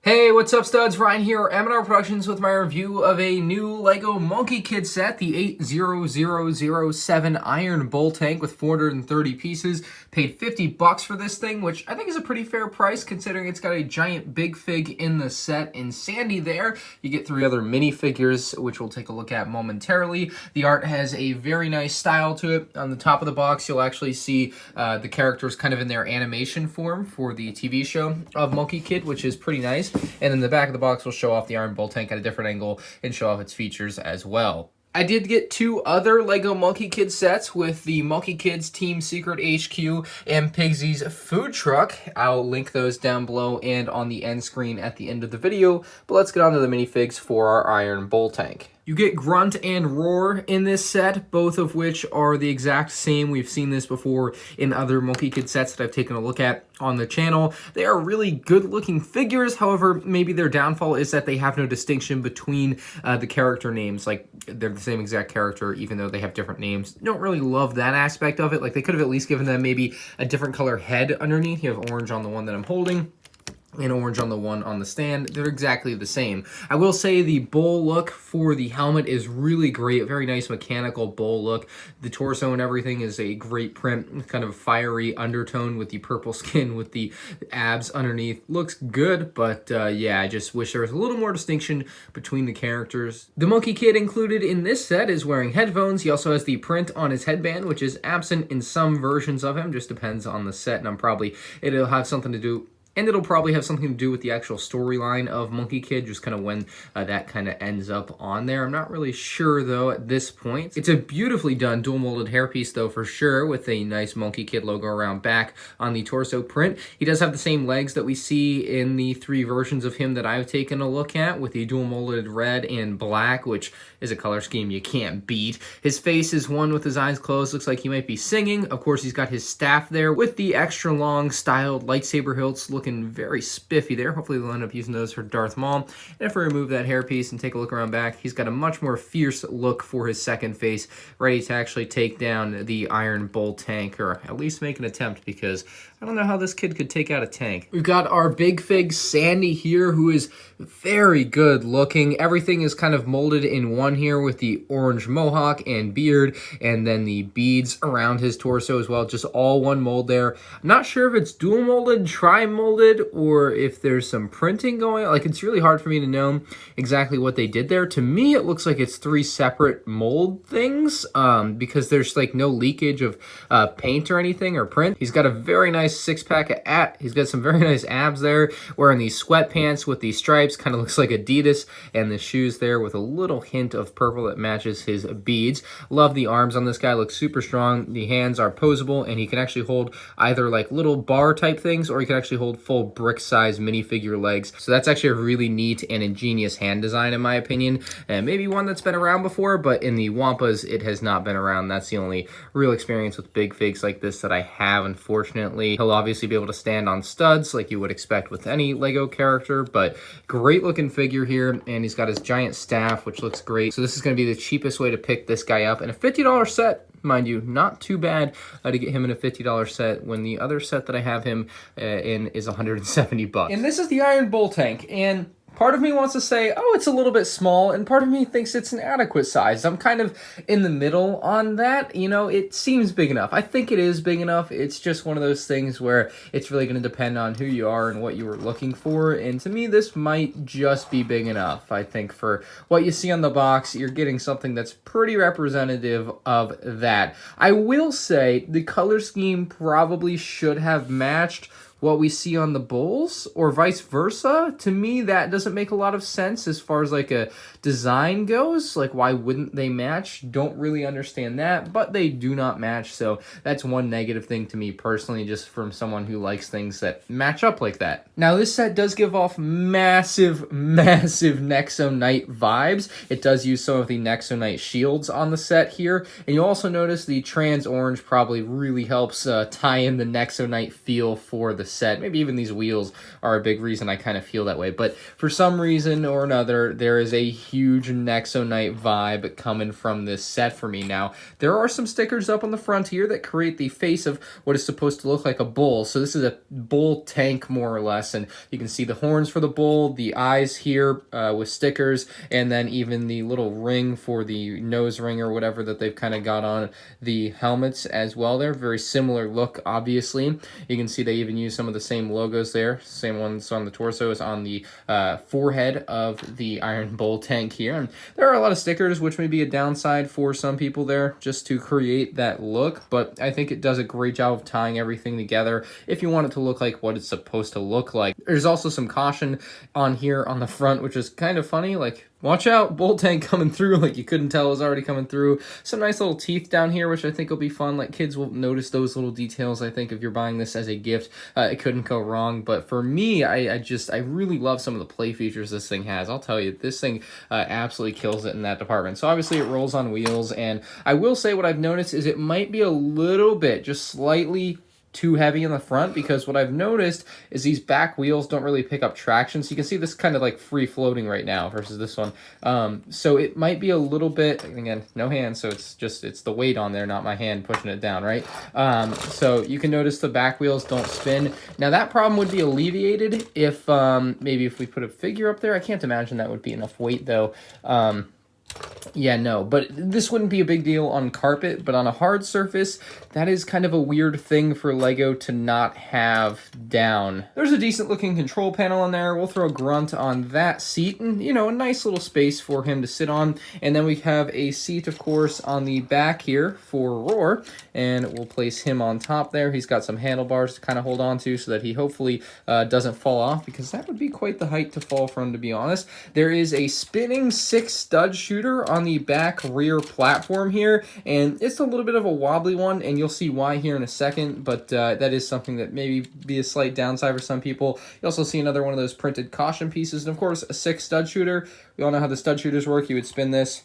Hey, what's up, studs? Ryan here, MandRproductions, with my review of a new LEGO Monkie Kid set, the 80007 Iron Bull Tank with 430 pieces. Paid $50 for this thing, which I think is a pretty fair price considering it's got a giant big fig in the set in Sandy there. You get 3 other minifigures, which we'll take a look at momentarily. The art has a very nice style to it. On the top of the box, you'll actually see the characters kind of in their animation form for the TV show of Monkie Kid, which is pretty nice. And then the back of the box will show off the Iron Bull Tank at a different angle and show off its features as well. I did get 2 other LEGO Monkie Kid sets with the Monkie Kids Team Secret HQ and Pigsy's food truck. I'll link those down below and on the end screen at the end of the video. But let's get on to the minifigs for our Iron Bull Tank. You get Grunt and Roar in this set, both of which are the exact same. We've seen this before in other Monkie Kid sets that I've taken a look at on the channel. They are really good-looking figures. However, maybe their downfall is that they have no distinction between the character names. Like, they're the same exact character, even though they have different names. Don't really love that aspect of it. Like, they could have at least given them maybe a different color head underneath. You have orange on the one that I'm holding and orange on the one on the stand. They're exactly the same. I will say the bull look for the helmet is really great. A very nice mechanical bull look. The torso and everything is a great print. Kind of a fiery undertone with the purple skin with the abs underneath. Looks good, but yeah, I just wish there was a little more distinction between the characters. The Monkie Kid included in this set is wearing headphones. He also has the print on his headband, which is absent in some versions of him. Just depends on the set, and it'll have something to do. And it'll probably have something to do with the actual storyline of Monkie Kid, just kind of when that kind of ends up on there. I'm not really sure, though, at this point. It's a beautifully done dual-molded hairpiece, though, for sure, with a nice Monkie Kid logo around back on the torso print. He does have the same legs that we see in the 3 versions of him that I've taken a look at, with the dual-molded red and black, which is a color scheme you can't beat. His face is one with his eyes closed. Looks like he might be singing. Of course, he's got his staff there with the extra long styled lightsaber hilts, looking very spiffy there. Hopefully they'll end up using those for Darth Maul. And if we remove that hairpiece and take a look around back, he's got a much more fierce look for his second face, ready to actually take down the Iron Bull Tank, or at least make an attempt, because I don't know how this kid could take out a tank. We've got our big fig Sandy here, who is very good looking. Everything is kind of molded in one here with the orange mohawk and beard, and then the beads around his torso as well. Just all one mold there. I'm not sure if it's dual molded, tri-molded, or if there's some printing going on. Like, it's really hard for me to know exactly what they did there. To me, it looks like it's 3 separate mold things, because there's like no leakage of paint or anything or print. He's got a very nice six-pack. He's got some very nice abs there, wearing these sweatpants with these stripes. Kind of looks like Adidas, and the shoes there with a little hint of purple that matches his beads. Love the arms on this guy. Looks super strong. The hands are posable, and he can actually hold either like little bar type things, or he can actually hold full brick size minifigure legs. So that's actually a really neat and ingenious hand design, in my opinion, and maybe one that's been around before, but in the Wampas it has not been around. That's the only real experience with big figs like this that I have, unfortunately. He'll obviously be able to stand on studs like you would expect with any LEGO character, but great looking figure here, and he's got his giant staff, which looks great. So this is going to be the cheapest way to pick this guy up, and a $50 set, mind you. Not too bad to get him in a $50 set, when the other set that I have him in is $170. And this is the Iron Bull Tank, and part of me wants to say, oh, it's a little bit small, and part of me thinks it's an adequate size. I'm kind of in the middle on that. You know, it seems big enough. I think it is big enough. It's just one of those things where it's really going to depend on who you are and what you were looking for, and to me, this might just be big enough. I think for what you see on the box, you're getting something that's pretty representative of that. I will say the color scheme probably should have matched what we see on the bulls, or vice versa. To me, that doesn't make a lot of sense as far as like a design goes. Like, why wouldn't they match? Don't really understand that, but they do not match. So that's one negative thing to me personally, just from someone who likes things that match up like that. Now, this set does give off massive Nexo Knight vibes. It does use some of the Nexo Knight shields on the set here, and you'll also notice the trans orange probably really helps tie in the Nexo Knight feel for the set. Maybe even these wheels are a big reason I kind of feel that way. But for some reason or another, there is a huge Nexo Knight vibe coming from this set for me. Now, there are some stickers up on the front here that create the face of what is supposed to look like a bull. So this is a bull tank, more or less, and you can see the horns for the bull, the eyes here with stickers, and then even the little ring for the nose ring or whatever that they've kind of got on the helmets as well there. Very similar look, obviously. You can see they even use some of the same logos there. Same ones on the torso is on the forehead of the Iron Bull tank here. And there are a lot of stickers, which may be a downside for some people there, just to create that look. But I think it does a great job of tying everything together if you want it to look like what it's supposed to look like. There's also some caution on here on the front, which is kind of funny. Like, watch out, bull tank coming through. Like, you couldn't tell it was already coming through. Some nice little teeth down here, which I think will be fun. Like, kids will notice those little details. I think if you're buying this as a gift, it couldn't go wrong. But for me, I really love some of the play features this thing has. I'll tell you, this thing absolutely kills it in that department. So obviously it rolls on wheels, and I will say what I've noticed is it might be a little bit, just slightly too heavy in the front, because what I've noticed is these back wheels don't really pick up traction. So you can see this kind of like free floating right now versus this one. So it might be a little bit, again, no hand, so it's the weight on there, not my hand pushing it down, right? So you can notice the back wheels don't spin. Now that problem would be alleviated if maybe if we put a figure up there. I can't imagine that would be enough weight though. Yeah, no, but this wouldn't be a big deal on carpet, but on a hard surface, that is kind of a weird thing for LEGO to not have down. There's a decent looking control panel on there. We'll throw a grunt on that seat, and, you know, a nice little space for him to sit on. And then we have a seat, of course, on the back here for Roar, and we'll place him on top there. He's got some handlebars to kind of hold on to so that he hopefully doesn't fall off, because that would be quite the height to fall from, to be honest. There is a spinning 6-stud shooter on the back rear platform here, and it's a little bit of a wobbly one, and you'll see why here in a second, but that is something that maybe be a slight downside for some people. You also see another one of those printed caution pieces, and of course a 6-stud shooter. We all know how the stud shooters work. You would spin this,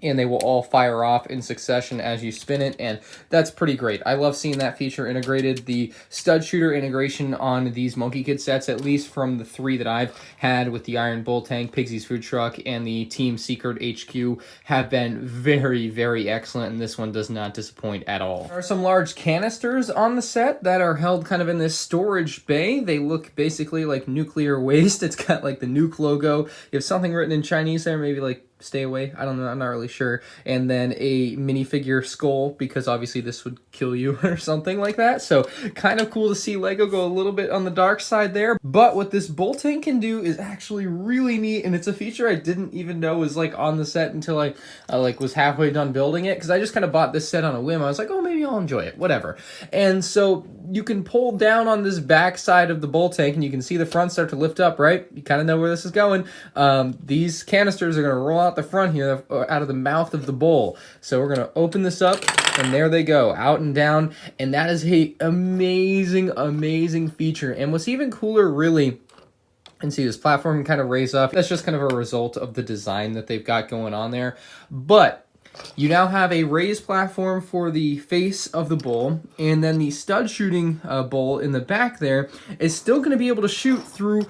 and they will all fire off in succession as you spin it, and that's pretty great. I love seeing that feature integrated. The stud shooter integration on these Monkie Kid sets, at least from the 3 that I've had with the Iron Bull Tank, Pigsy's Food Truck, and the Team Secret HQ, have been very, very excellent, and this one does not disappoint at all. There are some large canisters on the set that are held kind of in this storage bay. They look basically like nuclear waste. It's got like the nuke logo. You have something written in Chinese there, maybe like stay away. I don't know. I'm not really sure. And then a minifigure skull, because obviously this would kill you or something like that. So kind of cool to see LEGO go a little bit on the dark side there. But what this bull tank can do is actually really neat, and it's a feature I didn't even know was like on the set until I like was halfway done building it, because I just kind of bought this set on a whim. I was like, oh, maybe I'll enjoy it, whatever. And so you can pull down on this back side of the bull tank, and you can see the front start to lift up, right? You kind of know where this is going. These canisters are going to roll out the front here, out of the mouth of the bull. So we're going to open this up, and there they go, out and down. And that is a amazing, amazing feature. And what's even cooler, really, and see this platform can kind of raise up. That's just kind of a result of the design that they've got going on there. But you now have a raised platform for the face of the bull, and then the stud shooting bull in the back there is still going to be able to shoot through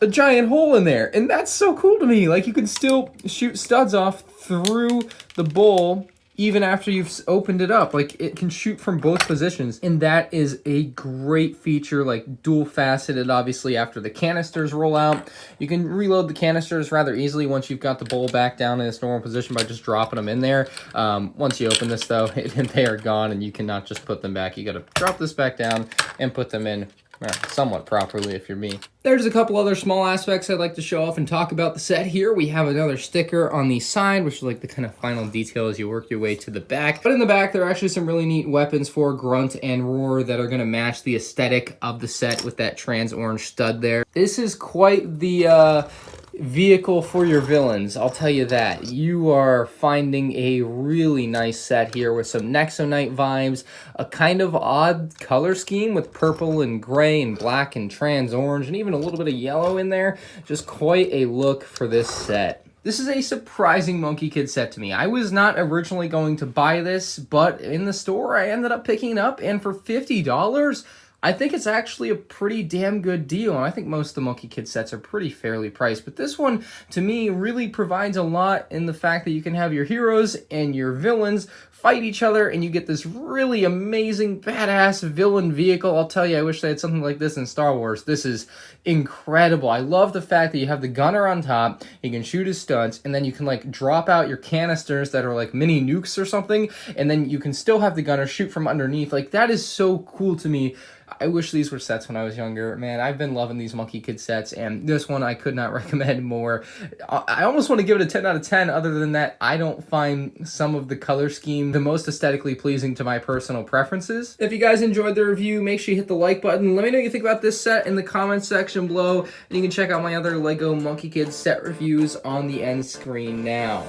a giant hole in there. And that's so cool to me. Like, you can still shoot studs off through the bull even after you've opened it up. Like, it can shoot from both positions, and that is a great feature, like dual faceted. Obviously, after the canisters roll out, you can reload the canisters rather easily once you've got the bull back down in its normal position by just dropping them in there. Once you open this though, they are gone, and you cannot just put them back. You got to drop this back down and put them in somewhat properly if you're me. There's a couple other small aspects I'd like to show off and talk about the set here. We have another sticker on the side, which is like the kind of final detail as you work your way to the back. But in the back, there are actually some really neat weapons for Grunt and Roar that are going to match the aesthetic of the set with that trans orange stud there. This is quite the vehicle for your villains, I'll tell you that. You are finding a really nice set here with some Nexo Knight vibes, a kind of odd color scheme with purple and gray and black and trans orange, and even a little bit of yellow in there. Just quite a look for this set. This is a surprising Monkie Kid set to me. I was not originally going to buy this, but in the store I ended up picking it up, and for $50, I think it's actually a pretty damn good deal, and I think most of the Monkey Kid sets are pretty fairly priced, but this one, to me, really provides a lot in the fact that you can have your heroes and your villains fight each other, and you get this really amazing, badass villain vehicle. I'll tell you, I wish they had something like this in Star Wars. This is incredible. I love the fact that you have the gunner on top, he can shoot his stunts, and then you can like drop out your canisters that are like mini nukes or something, and then you can still have the gunner shoot from underneath. Like, that is so cool to me. I wish these were sets when I was younger. Man, I've been loving these Monkey Kid sets, and this one I could not recommend more. I almost want to give it a 10 out of 10. Other than that, I don't find some of the color scheme the most aesthetically pleasing to my personal preferences. If you guys enjoyed the review, make sure you hit the like button. Let me know what you think about this set in the comments section below, and you can check out my other LEGO Monkey Kid set reviews on the end screen now.